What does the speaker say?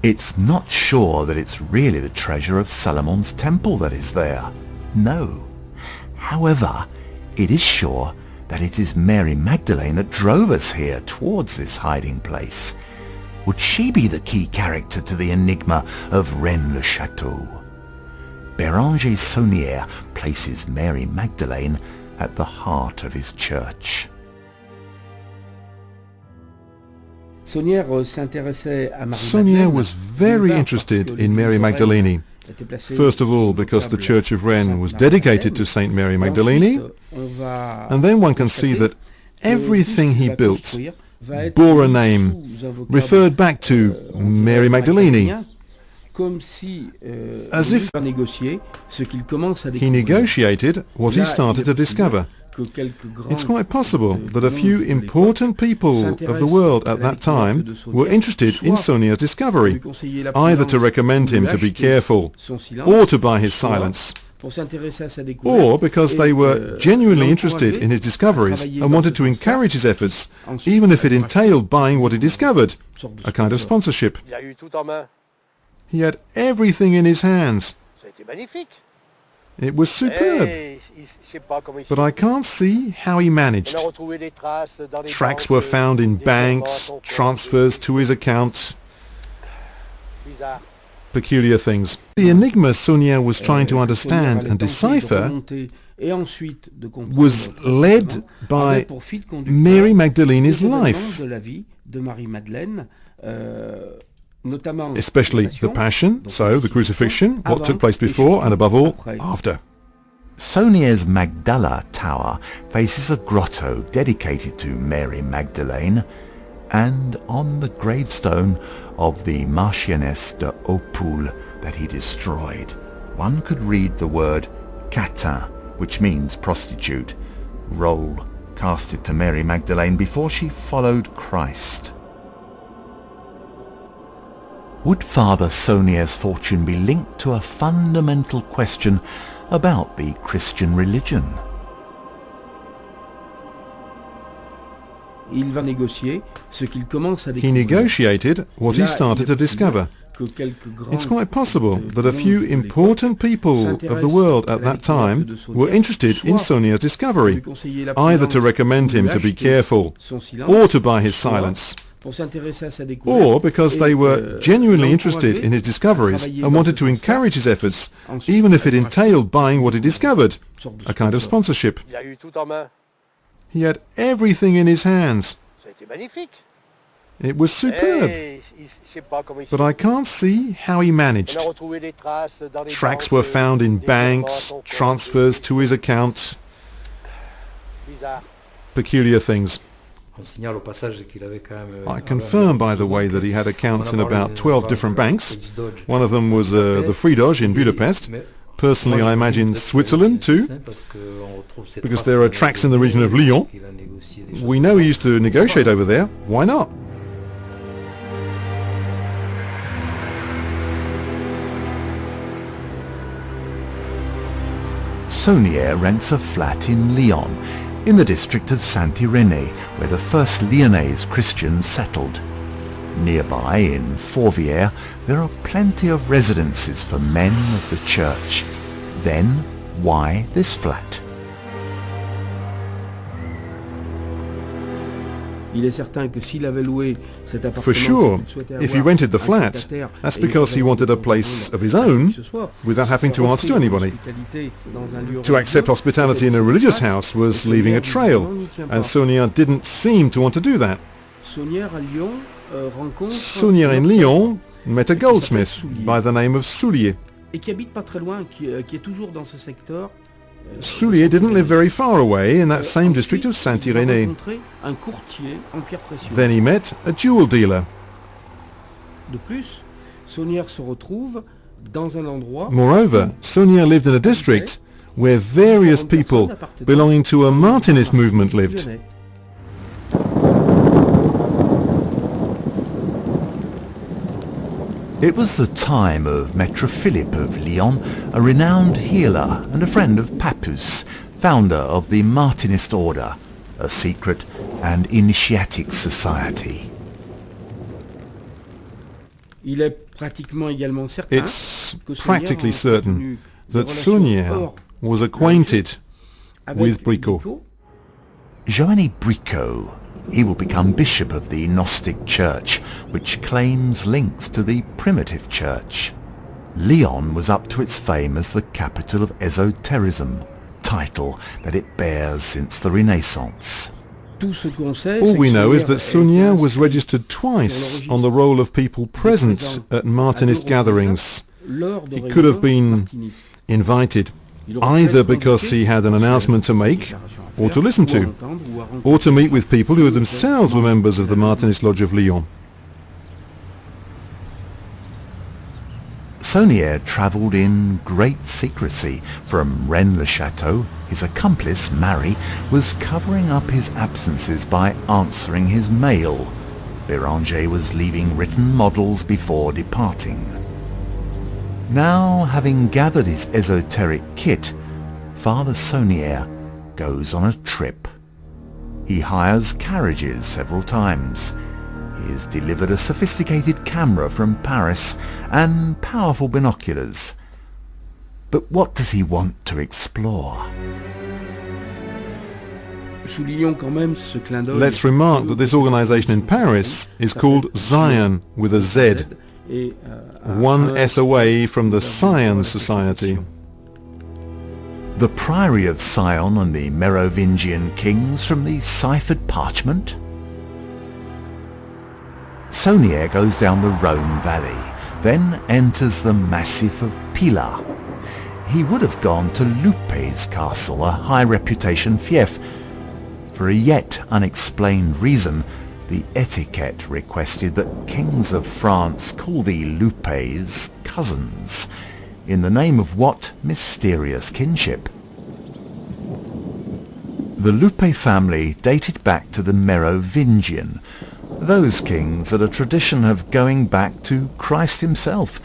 It's not sure that it's really the treasure of Solomon's temple that is there. No. However, it is sure that it is Mary Magdalene that drove us here towards this hiding place. Would she be the key character to the enigma of Rennes le Chateau? Béranger Saunière places Mary Magdalene at the heart of his church. Saunière was very interested in Mary Magdalene. First of all, because the Church of Rennes was dedicated to Saint Mary Magdalene, and then one can see that everything he built bore a name, referred back to Mary Magdalene, as if he negotiated what he started to discover. It's quite possible that a few important people of the world at that time were interested in Saunière's discovery, either to recommend him to be careful or to buy his silence, or because they were genuinely interested in his discoveries and wanted to encourage his efforts, even if it entailed buying what he discovered, a kind of sponsorship. He had everything in his hands. It was superb, but I can't see how he managed. Tracks were found in banks, transfers to his account, peculiar things. The enigma Saunière was trying to understand and decipher was led by Mary Magdalene's life, especially the Passion, so the crucifixion, what took place before and above all, after. Saunière's Magdala Tower faces a grotto dedicated to Mary Magdalene, and on the gravestone of the Marchioness de Hautpoul that he destroyed, one could read the word catin, which means prostitute, roll casted to Mary Magdalene before she followed Christ. Would Father Saunière's fortune be linked to a fundamental question about the Christian religion? He negotiated what he started to discover. It's quite possible that a few important people of the world at that time were interested in Saunière's discovery, either to recommend him to be careful or to buy his silence, or because they were genuinely interested in his discoveries and wanted to encourage his efforts, even if it entailed buying what he discovered, a kind of sponsorship. He had everything in his hands. It was superb, but I can't see how he managed. Tracks were found in banks, transfers to his account, peculiar things. I confirm, by the way, that he had accounts in about 12 different banks. One of them was the Friedhof in Budapest. Personally, I imagine Switzerland too, because there are tracks in the region of Lyon. We know he used to negotiate over there. Why not? Saunière rents a flat in Lyon, in the district of Saint-Irénée, where the first Lyonnese Christians settled. Nearby, in Fourvière, there are plenty of residences for men of the church. Then, why this flat? For sure, if he rented the flat, that's because he wanted a place of his own without having to answer to anybody. To accept hospitality in a religious house was leaving a trail, and Saunière didn't seem to want to do that. Saunière in Lyon met a goldsmith by the name of Soulier. Soulier didn't live very far away in that same district of Saint-Irénée. Then he met a jewel dealer. Moreover, Saunière lived in a district where various people belonging to a Martinist movement lived. It was the time of Maître Philippe of Lyon, a renowned healer and a friend of Papus, founder of the Martinist order, a secret and initiatic society. It's practically certain that Saunière was acquainted with Bricot. Joanny Bricot, he will become bishop of the Gnostic Church, which claims links to the primitive church. Lyon was up to its fame as the capital of esotericism, title that it bears since the Renaissance. All we know is that Saunière was registered twice on the roll of people present at Martinist gatherings. He could have been invited either because he had an announcement to make, or to listen to, or to meet with people who themselves were members of the Martinist Lodge of Lyon. Saunière travelled in great secrecy from Rennes-le-Chateau. His accomplice, Marie, was covering up his absences by answering his mail. Béranger was leaving written models before departing. Now, having gathered his esoteric kit, Father Saunière goes on a trip. He hires carriages several times. He is delivered a sophisticated camera from Paris and powerful binoculars. But what does he want to explore? Let's remark that this organization in Paris is called Zion with a Z, one S away from the Sion Society. The Priory of Sion and the Merovingian kings from the ciphered parchment? Saunière goes down the Rhone Valley, then enters the Massif of Pilat. He would have gone to Lupe's castle, a high-reputation fief. For a yet unexplained reason, the etiquette requested that kings of France call the Lupes cousins, in the name of what mysterious kinship? The Lupe family dated back to the Merovingian, those kings that a tradition of going back to Christ himself.